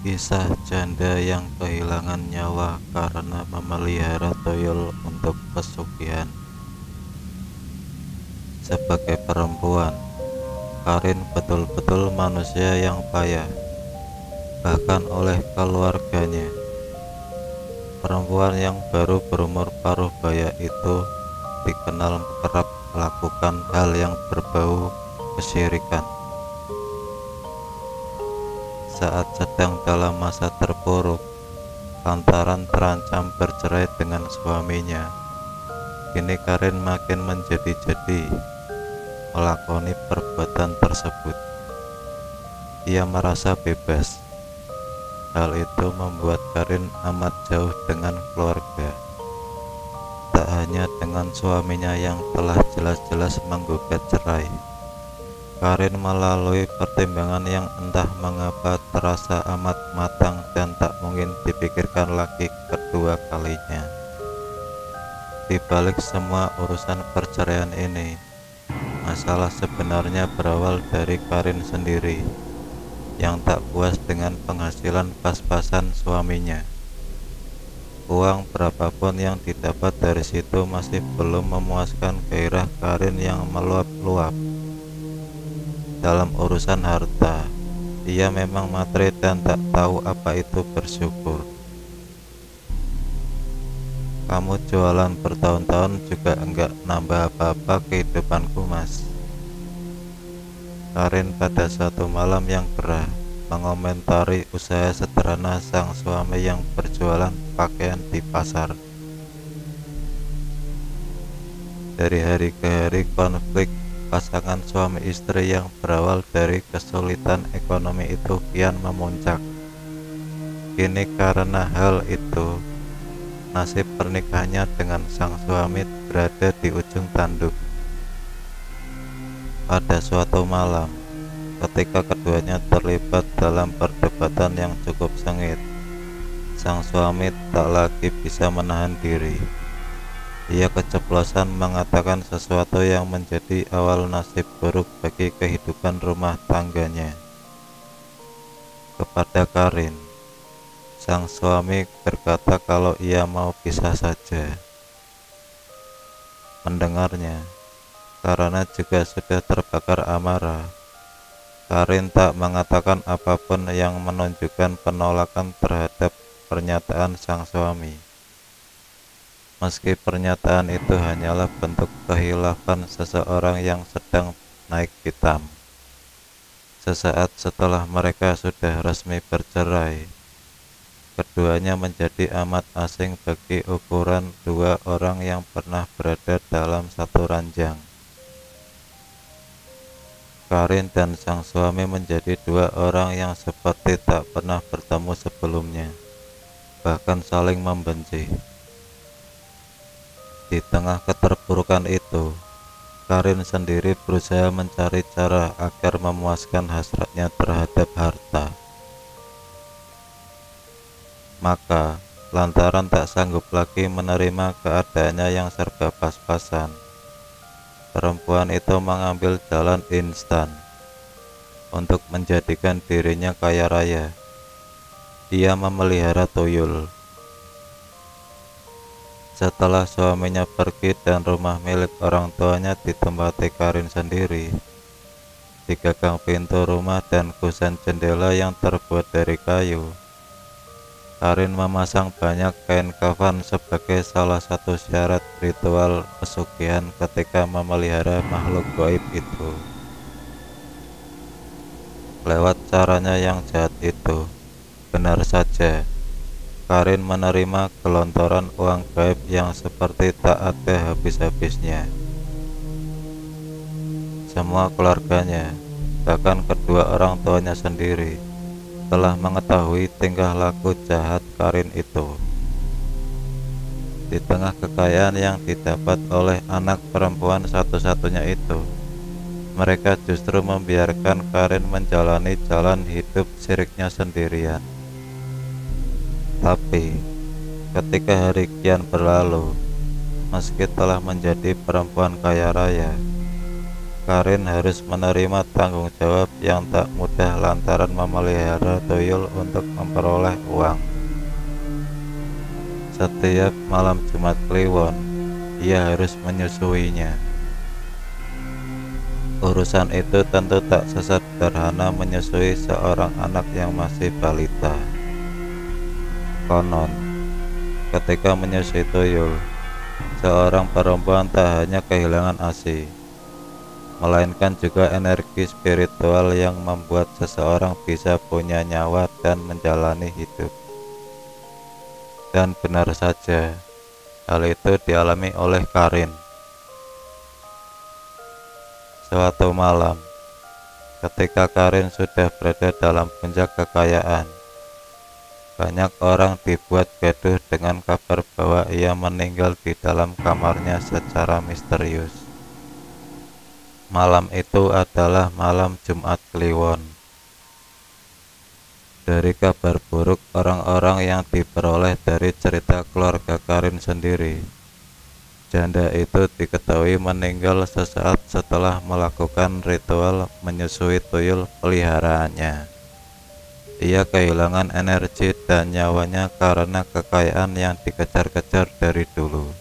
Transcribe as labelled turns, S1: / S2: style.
S1: Kisah janda yang kehilangan nyawa karena memelihara tuyul untuk pesugihan. Sebagai perempuan, Karin betul-betul manusia yang payah, bahkan oleh keluarganya. Perempuan yang baru berumur paruh baya itu dikenal kerap melakukan hal yang berbau kesyirikan. Saat sedang dalam masa terpuruk lantaran terancam bercerai dengan suaminya, kini Karin makin menjadi-jadi melakoni perbuatan tersebut. Ia merasa bebas. Hal itu membuat Karin amat jauh dengan keluarga. Tak hanya dengan suaminya yang telah jelas-jelas menggugat cerai, Karin melalui pertimbangan yang entah mengapa terasa amat matang dan tak mungkin dipikirkan lagi kedua kalinya. Di balik semua urusan perceraian ini, masalah sebenarnya berawal dari Karin sendiri yang tak puas dengan penghasilan pas-pasan suaminya. Uang berapapun yang didapat dari situ masih belum memuaskan gairah Karin yang meluap-luap. Dalam urusan harta, ia memang matre dan tak tahu apa itu bersyukur. Kamu jualan bertahun-tahun juga enggak nambah apa-apa kehidupanku, Mas. Karin pada suatu malam yang gerah mengomentari usaha sederhana sang suami yang berjualan pakaian di pasar. Dari hari ke hari konflik pasangan suami istri yang berawal dari kesulitan ekonomi itu kian memuncak. Kini karena hal itu, nasib pernikahannya dengan sang suami berada di ujung tanduk. Pada suatu malam, ketika keduanya terlibat dalam perdebatan yang cukup sengit, sang suami tak lagi bisa menahan diri. Ia keceplosan mengatakan sesuatu yang menjadi awal nasib buruk bagi kehidupan rumah tangganya. Kepada Karin, sang suami berkata kalau ia mau pisah saja. Mendengarnya, karena juga sudah terbakar amarah, Karin tak mengatakan apapun yang menunjukkan penolakan terhadap pernyataan sang suami. Meski pernyataan itu hanyalah bentuk kehilafan seseorang yang sedang naik pitam. Sesaat setelah mereka sudah resmi bercerai, keduanya menjadi amat asing bagi ukuran dua orang yang pernah berada dalam satu ranjang. Karin dan sang suami menjadi dua orang yang seperti tak pernah bertemu sebelumnya, bahkan saling membenci. Di tengah keterpurukan itu, Karin sendiri berusaha mencari cara agar memuaskan hasratnya terhadap harta. Maka, lantaran tak sanggup lagi menerima keadaannya yang serba pas-pasan, perempuan itu mengambil jalan instan untuk menjadikan dirinya kaya raya. Ia memelihara tuyul. Setelah suaminya pergi dan rumah milik orang tuanya ditempati Karin sendiri, di gagang pintu rumah dan kusen jendela yang terbuat dari kayu, Karin memasang banyak kain kafan sebagai salah satu syarat ritual pesugihan ketika memelihara makhluk gaib itu. Lewat caranya yang jahat itu, benar saja, Karin menerima gelontoran uang gaib yang seperti tak ada habis-habisnya. Semua keluarganya, bahkan kedua orang tuanya sendiri, telah mengetahui tingkah laku jahat Karin itu. Di tengah kekayaan yang didapat oleh anak perempuan satu-satunya itu, mereka justru membiarkan Karin menjalani jalan hidup syiriknya sendirian. Tapi, ketika hari kian berlalu, meski telah menjadi perempuan kaya raya, Karin harus menerima tanggung jawab yang tak mudah lantaran memelihara tuyul untuk memperoleh uang. Setiap malam Jumat Kliwon, ia harus menyusuinya. Urusan itu tentu tak sesederhana menyusui seorang anak yang masih balita. Konon, ketika menyusui tuyul, seorang perempuan tak hanya kehilangan ASI, melainkan juga energi spiritual yang membuat seseorang bisa punya nyawa dan menjalani hidup. Dan benar saja, hal itu dialami oleh Karin. Suatu malam, ketika Karin sudah berada dalam puncak kekayaan, banyak orang dibuat gaduh dengan kabar bahwa ia meninggal di dalam kamarnya secara misterius. Malam itu adalah malam Jumat Kliwon. Dari kabar buruk orang-orang yang diperoleh dari cerita keluarga Karin sendiri, janda itu diketahui meninggal sesaat setelah melakukan ritual menyusui tuyul peliharaannya. Ia kehilangan energi dan nyawanya karena kekayaan yang dikejar-kejar dari dulu.